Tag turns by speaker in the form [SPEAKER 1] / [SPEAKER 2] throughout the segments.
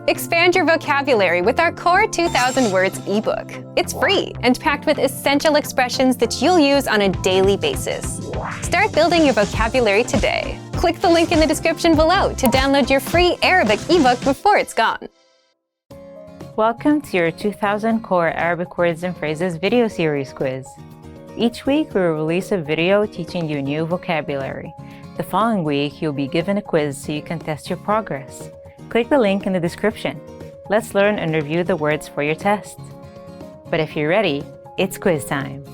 [SPEAKER 1] Expand your vocabulary with our Core 2000 Words ebook. It's free and packed with essential expressions that you'll use on a daily basis. Start building your vocabulary today. Click the link in the description below to download your free Arabic ebook before it's gone.
[SPEAKER 2] Welcome to your 2000 Core Arabic Words and Phrases video series quiz. Each week, we will release a video teaching you new vocabulary. The following week, you'll be given a quiz so you can test your progress. Click the link in the description. Let's learn and review the words for your test. But if you're ready, it's quiz time.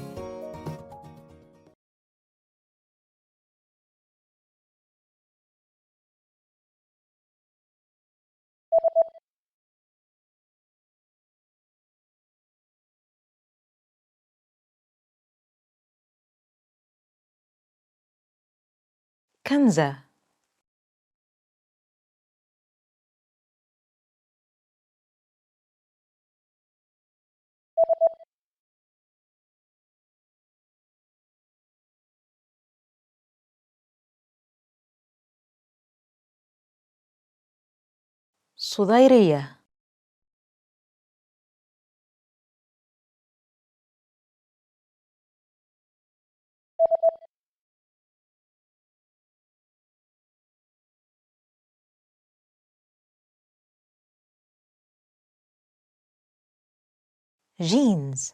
[SPEAKER 2] كنزة. صديرية. جينز.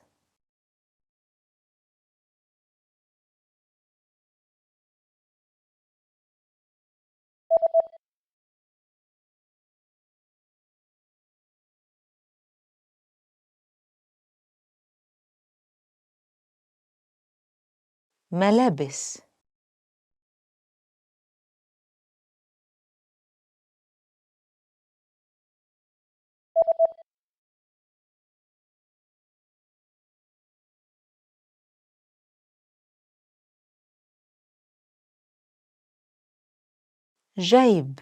[SPEAKER 2] ملابس. جيب.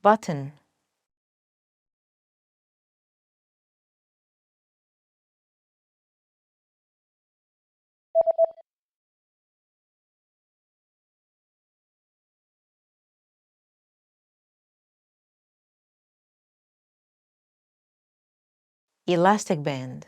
[SPEAKER 2] button. Elastic band.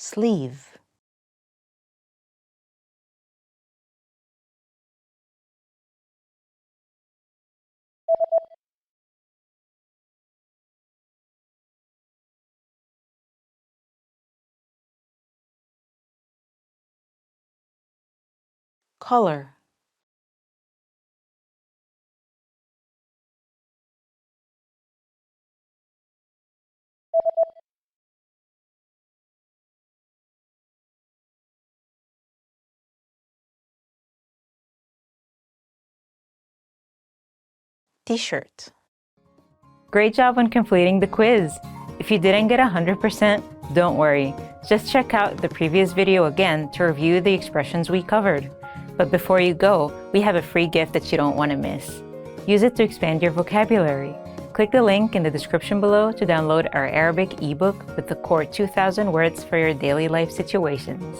[SPEAKER 2] Sleeve. Color. T-shirt. Great job on completing the quiz! If you didn't get 100%, don't worry. Just check out the previous video again to review the expressions we covered. But before you go, we have a free gift that you don't want to miss. Use it to expand your vocabulary. Click the link in the description below to download our Arabic ebook with the Core 2000 Words for your daily life situations.